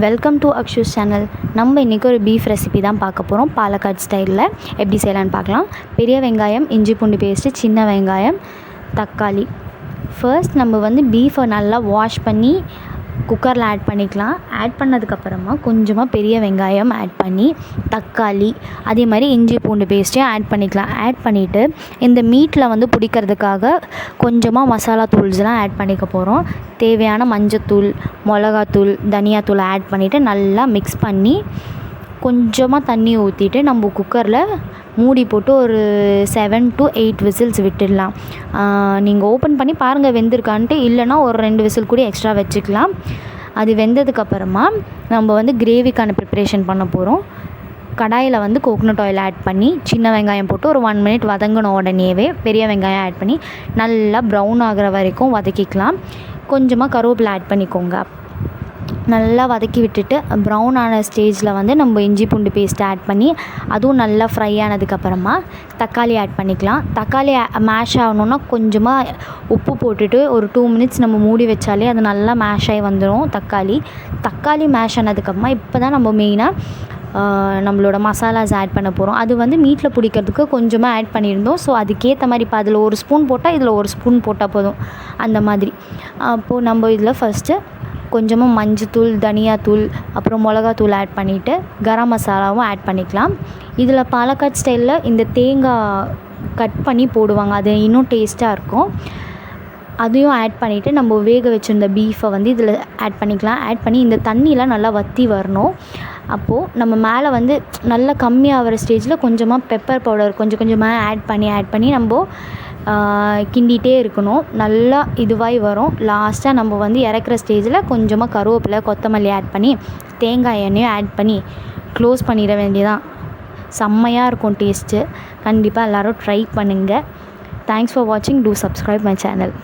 Welcome to அக்ஷுஸ் channel. நம்ம இன்றைக்கி ஒரு பீஃப் ரெசிபி தான் பார்க்க போகிறோம். பாலக்காட் ஸ்டைலில் எப்படி செய்யலான்னு பார்க்கலாம். பெரிய வெங்காயம், இஞ்சி பூண்டு பேஸ்ட்டு, சின்ன வெங்காயம், தக்காளி. ஃபர்ஸ்ட் நம்ம பீஃபை நல்லா வாஷ் பண்ணி குக்கரில் ஆட் பண்ணிக்கலாம். ஆட் பண்ணதுக்கப்புறமா கொஞ்சமாக பெரிய வெங்காயம் ஆட் பண்ணி, தக்காளி, அதே மாதிரி இஞ்சி பூண்டு பேஸ்ட்டையும் ஆட் பண்ணிக்கலாம். ஆட் பண்ணிவிட்டு இந்த மீட்டில் பிடிக்கிறதுக்காக கொஞ்சமாக மசாலா தூள்ஸ்லாம் ஆட் பண்ணிக்க போகிறோம். தேவையான மஞ்சத்தூள், மிளகாத்தூள், தனியாத்தூள் ஆட் பண்ணிவிட்டு நல்லா மிக்ஸ் பண்ணி கொஞ்சமாக தண்ணி ஊற்றிட்டு நம்ம குக்கரில் மூடி போட்டு ஒரு 7 to 8 விசில்ஸ் விட்டுடலாம். நீங்கள் ஓப்பன் பண்ணி பாருங்கள் வெந்திருக்கான்ட்டு. இல்லைனா ஒரு 2 விசில் கூட எக்ஸ்ட்ரா வச்சுக்கலாம். அது வெந்ததுக்கப்புறமா நம்ம கிரேவிக்கான ப்ரிப்ரேஷன் பண்ண போகிறோம். கடாயில் கோகனட் ஆயில் ஆட் பண்ணி சின்ன வெங்காயம் போட்டு ஒரு 1 minute வதங்கின உடனேவே பெரிய வெங்காயம் ஆட் பண்ணி நல்லா ப்ரௌன் ஆகிற வரைக்கும் வதக்கிக்கலாம். கொஞ்சமாக கருவேப்பிலை ஆட் பண்ணிக்கோங்க. நல்லா வதக்கி விட்டுட்டு ப்ரௌன் ஆன ஸ்டேஜில் நம்ம இஞ்சி பூண்டு பேஸ்ட் ஆட் பண்ணி அதுவும் நல்லா ஃப்ரை ஆனதுக்கப்புறமா தக்காளி ஆட் பண்ணிக்கலாம். தக்காளி மேஷ் ஆகணுன்னா கொஞ்சமாக உப்பு போட்டுட்டு ஒரு 2 minutes நம்ம மூடி வச்சாலே அது நல்லா மேஷ் ஆகி வந்துடும். தக்காளி மேஷ் ஆனதுக்கப்புறமா இப்போ தான் நம்ம மெயினாக நம்மளோட மசாலாஸ் ஆட் பண்ண போகிறோம். அது மீட்டில் பிடிக்கிறதுக்கு கொஞ்சமாக ஆட் பண்ணியிருந்தோம். ஸோ அதுக்கேற்ற மாதிரி இப்போ அதில் 1 ஸ்பூன் போட்டால் இதில் 1 ஸ்பூன் போட்டால் போதும். அந்த மாதிரி அப்போது நம்ம இதில் ஃபஸ்ட்டு கொஞ்சமாக மஞ்சத்தூள், தனியாத்தூள், அப்புறம் மிளகாத்தூள் ஆட் பண்ணிவிட்டு கரம் மசாலாவும் ஆட் பண்ணிக்கலாம். இதில் பாலக்காட் ஸ்டைலில் இந்த தேங்காய் கட் பண்ணி போடுவாங்க, அது இன்னும் டேஸ்ட்டாக இருக்கும். அதையும் ஆட் பண்ணிவிட்டு நம்ம வேக வச்சுருந்த பீஃபை இதில் ஆட் பண்ணிக்கலாம். ஆட் பண்ணி இந்த தண்ணியெலாம் நல்லா வற்றி வரணும். அப்போது நம்ம மேலே நல்லா கம்மியாகிற ஸ்டேஜில் கொஞ்சமாக பெப்பர் பவுடர் கொஞ்சமாக ஆட் பண்ணி நம்ம கிண்டிகிட்டே இருக்கணும். நல்லா இதுவாகி வரும். லாஸ்ட்டாக நம்ம இறக்குற ஸ்டேஜில் கொஞ்சமாக கருவேப்பிலை, கொத்தமல்லி ஆட் பண்ணி தேங்காய் எண்ணெயும் ஆட் பண்ணி க்ளோஸ் பண்ணிட வேண்டியதான். செம்மையாக இருக்கும் டேஸ்ட்டு. கண்டிப்பாக எல்லோரும் ட்ரை பண்ணுங்கள். தேங்க்ஸ் ஃபார் வாட்சிங். Two subscribe my channel.